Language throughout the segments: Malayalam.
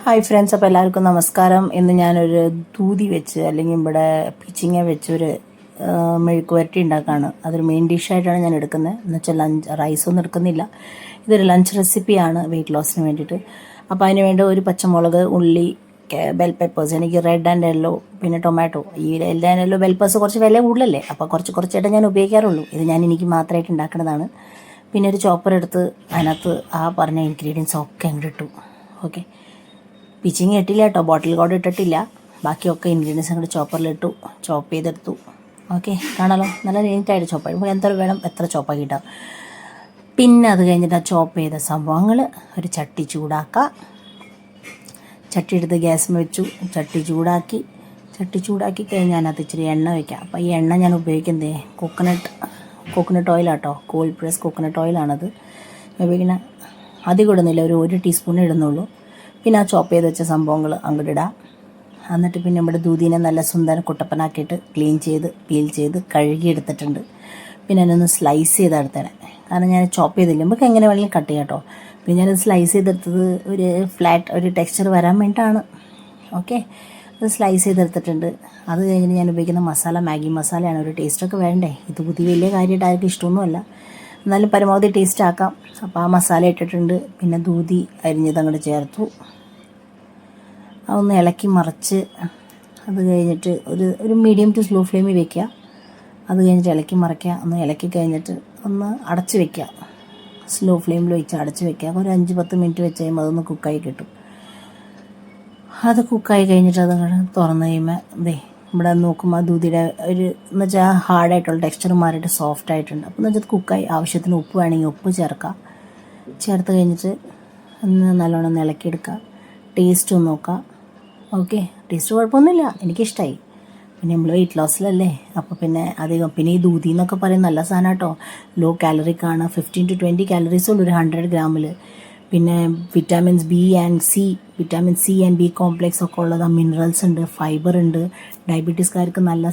ഹായ് ഫ്രണ്ട്സ്, അപ്പോൾ എല്ലാവർക്കും നമസ്കാരം. ഇന്ന് ഞാനൊരു ദൂതി വെച്ച് അല്ലെങ്കിൽ ഇവിടെ പിച്ചിങ്ങ വെച്ചൊരു മെഴുക്ക് വരട്ടി ഉണ്ടാക്കുകയാണ്. അതൊരു മെയിൻ ഡിഷായിട്ടാണ് ഞാൻ എടുക്കുന്നത്. എന്ന് വെച്ചാൽ റൈസൊന്നും എടുക്കുന്നില്ല. ഇതൊരു ലഞ്ച് റെസിപ്പിയാണ് വെയിറ്റ് ലോസിന് വേണ്ടിയിട്ട്. അപ്പോൾ അതിന് വേണ്ട ഒരു പച്ചമുളക്, ഉള്ളി, ബെൽ പെപ്പേഴ്സ്, എനിക്ക് റെഡ് ആൻഡ് യെല്ലോ, പിന്നെ ടൊമാറ്റോ. ഈ red and yellow bell peppers കുറച്ച് വില കൂടുതലല്ലേ, അപ്പോൾ കുറച്ചായിട്ട് ഞാൻ ഉപയോഗിക്കാറുള്ളൂ. ഇത് ഞാൻ എനിക്ക് മാത്രമായിട്ട് ഉണ്ടാക്കുന്നതാണ്. പിന്നെ ഒരു ചോപ്പർ എടുത്ത് അതിനകത്ത് ആ പറഞ്ഞ ഇൻഗ്രീഡിയൻസ് ഒക്കെ അങ്ങോട്ട് ഇട്ടു. ഓക്കെ, പിച്ചിങ് ഇട്ടില്ല കേട്ടോ, ബോട്ടിൽ കോഡ് ഇട്ടിട്ടില്ല. ബാക്കിയൊക്കെ ഇൻഗ്രീഡിയൻസ് അങ്ങോട്ട് ചോപ്പറിലിട്ടു, ചോപ്പ് ചെയ്തെടുത്തു. ഓക്കെ, കാണാലോ, നല്ല നീറ്റായിട്ട് ചോപ്പ് ചെയ്യും. എത്ര വേണം എത്ര ചോപ്പാക്കി ഇട്ടാം. പിന്നെ അത് കഴിഞ്ഞിട്ട് ആ ചോപ്പ് ചെയ്ത സംഭവങ്ങൾ ഒരു ചട്ടി ചൂടാക്കുക. ചട്ടി എടുത്ത് ഗ്യാസ് വെച്ചു, ചട്ടി ചൂടാക്കി കഴിഞ്ഞാൽ അതിനകത്ത് ഇച്ചിരി എണ്ണ വയ്ക്കാം. അപ്പോൾ ഈ എണ്ണ ഞാൻ ഉപയോഗിക്കുന്നത് കോക്കനട്ട് ഓയിലാട്ടോ, കോൾഡ് പ്രസ് കോക്കനട്ട് ഓയിലാണത് ഉപയോഗിക്കുന്നത്. അധികം ഇടുന്നില്ല, ഒരു ടീസ്പൂൺ ഇടുന്നുള്ളൂ. പിന്നെ ആ ചോപ്പ് ചെയ്ത് വെച്ച സംഭവങ്ങൾ അങ്ങോട്ട് ഇടാം. എന്നിട്ട് പിന്നെ നമ്മുടെ ദൂതീനെ നല്ല സുന്ദരം കുട്ടപ്പനാക്കിയിട്ട് പീൽ ചെയ്ത് കഴുകി എടുത്തിട്ടുണ്ട്. പിന്നെ അതിനൊന്ന് സ്ലൈസ് ചെയ്തെടുത്തേനെ, കാരണം ഞാൻ ചോപ്പ് ചെയ്തില്ല. നമുക്ക് എങ്ങനെ വേണമെങ്കിലും കട്ട് ചെയ്യാം കേട്ടോ. പിന്നെ ഞാനത് സ്ലൈസ് ചെയ്തെടുത്തത് ഒരു ടെക്സ്ചർ വരാൻ വേണ്ടിയിട്ടാണ്. ഓക്കെ, അത് സ്ലൈസ് ചെയ്തെടുത്തിട്ടുണ്ട്. അത് കഴിഞ്ഞിട്ട് ഞാൻ ഉപയോഗിക്കുന്ന മസാല മാഗി മസാലയാണ്. ഒരു ടേസ്റ്റൊക്കെ വേണ്ടേ, ഇത് വലിയ കാര്യമായിട്ട് ആർക്കും ഇഷ്ടമൊന്നുമല്ല, എന്നാലും പരമാവധി ടേസ്റ്റ് ആക്കാം. അപ്പോൾ ആ മസാല ഇട്ടിട്ടുണ്ട്. പിന്നെ ദൂതി അരിഞ്ഞത് അങ്ങോട്ട് ചേർത്തു. അതൊന്ന് ഇളക്കി മറിച്ച്, അത് കഴിഞ്ഞിട്ട് ഒരു മീഡിയം ടു സ്ലോ ഫ്ലെയിമിൽ വെക്കുക. അത് കഴിഞ്ഞിട്ട് ഇളക്കി മറിക്കുക. ഒന്ന് ഇളക്കി കഴിഞ്ഞിട്ട് ഒന്ന് അടച്ച് വെക്കുക. സ്ലോ ഫ്ലെയിമിൽ വെച്ച് അടച്ച് വെക്കുക. ഒരു 5-10 മിനിറ്റ് വെച്ച് കഴിയുമ്പോൾ അതൊന്ന് കുക്കായി കിട്ടും. അത് കുക്കായി കഴിഞ്ഞിട്ട് അത് തുറന്ന് കഴിയുമ്പോൾ ഇവിടെ നോക്കുമ്പോൾ ദൂതിയുടെ എന്ന് വെച്ചാൽ ഹാർഡായിട്ടുള്ള ടെക്സ്ചർ മാറിയിട്ട് സോഫ്റ്റ് ആയിട്ടുണ്ട്. അപ്പോൾ എന്ന് വെച്ചാൽ കുക്കായി. ആവശ്യത്തിന് ഉപ്പ് വേണമെങ്കിൽ ഉപ്പ് ചേർത്ത് കഴിഞ്ഞിട്ട് ഒന്ന് നല്ലോണം ഇളക്കിയെടുക്കുക. ടേസ്റ്റ് ഒന്ന് നോക്കുക. ഓക്കെ, ടേസ്റ്റ് കുഴപ്പമൊന്നുമില്ല, എനിക്കിഷ്ടമായി. പിന്നെ നമ്മൾ വെയിറ്റ് ലോസിലല്ലേ, അപ്പോൾ പിന്നെ ഈ ദൂതി എന്നൊക്കെ പറയുന്നത് നല്ല സാധനം കേട്ടോ. ലോ കാലറിക്കാണ്, 15 to 20 കാലറീസ് ഉള്ളൂ ഒരു 100 ഗ്രാമിൽ. പിന്നെ vitamin C and B complex ഒക്കെ ഉള്ളത്, മിനറൽസ് ഉണ്ട്, ഫൈബർ ഉണ്ട്. ഡയബറ്റീസുകാർക്ക് നല്ല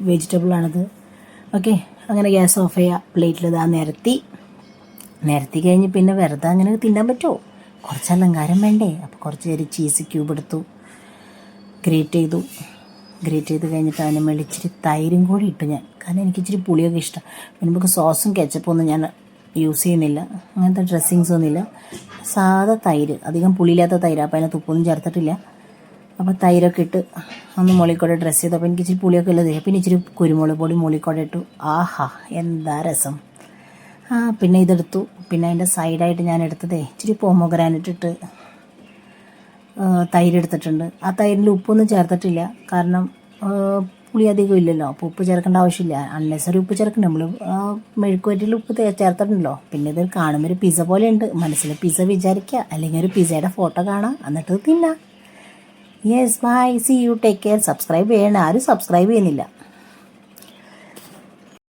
വെജിറ്റബിളാണത്. ഓക്കെ, അങ്ങനെ ഗ്യാസ് ഓഫ് ചെയ്യുക. പ്ലേറ്റിൽ ഇതാ നിരത്തി കഴിഞ്ഞ് പിന്നെ വെറുതെ അങ്ങനെ തിന്നാൻ പറ്റുമോ? കുറച്ച് അലങ്കാരം വേണ്ടേ? അപ്പോൾ കുറച്ച് ഒരു ചീസ് ക്യൂബ് എടുത്തു, ഗ്രേറ്റ് ചെയ്ത് കഴിഞ്ഞിട്ട് അതിന് മേളിൽ ഇച്ചിരി തൈരും കൂടി ഇട്ടു ഞാൻ, കാരണം എനിക്കിച്ചിരി പുളിയൊക്കെ ഇഷ്ടം. പിന്നെ നമുക്ക് സോസും കെച്ചപ്പൊന്നും ഞാൻ യൂസ് ചെയ്യുന്നില്ല, അങ്ങനത്തെ ഡ്രസ്സിങ്സ് ഒന്നുമില്ല. സാധാ തൈര്, അധികം പുളിയില്ലാത്ത തൈര്. അപ്പോൾ അതിനകത്ത് ഉപ്പൊന്നും ചേർത്തിട്ടില്ല. അപ്പോൾ തൈരൊക്കെ ഇട്ട് ഒന്ന് മുകളിൽക്കൂടെ ഡ്രസ്സ് ചെയ്തു. അപ്പോൾ എനിക്ക് ഇച്ചിരി പുളിയൊക്കെ ഉള്ളത്. പിന്നെ ഇച്ചിരി കുരുമുളക് പൊടി മുകളിൽക്കൂടെ ഇട്ടു. ആഹാ, എന്താ രസം! പിന്നെ ഇതെടുത്തു. പിന്നെ അതിൻ്റെ സൈഡായിട്ട് ഞാൻ എടുത്തതേ ഇച്ചിരി പോമോഗ്രാനൈറ്റ് ഇട്ട് തൈര് എടുത്തിട്ടുണ്ട്. ആ തൈരിൽ ഉപ്പൊന്നും ചേർത്തിട്ടില്ല, കാരണം പുളി അധികം ഇല്ലല്ലോ, അപ്പോൾ ഉപ്പ് ചേർക്കേണ്ട ആവശ്യമില്ല. അൺനെസറി ഉപ്പ് ചേർക്കണ്ട, നമ്മൾ മെഴുക്ക് വരട്ടിയിൽ ഉപ്പ് ചേർത്തിട്ടുണ്ടല്ലോ. പിന്നെ ഇത് കാണുമ്പോൾ ഒരു പിസ്സ പോലെ ഉണ്ട്, മനസ്സിൽ പിസ്സ വിചാരിക്കുക, അല്ലെങ്കിൽ ഒരു പിസ്സയുടെ ഫോട്ടോ കാണാം, എന്നിട്ട് തിന്നാം. Yes, bye, see you, take care. Subscribe ചെയ്യണം, ആരും സബ്സ്ക്രൈബ് ചെയ്യുന്നില്ല.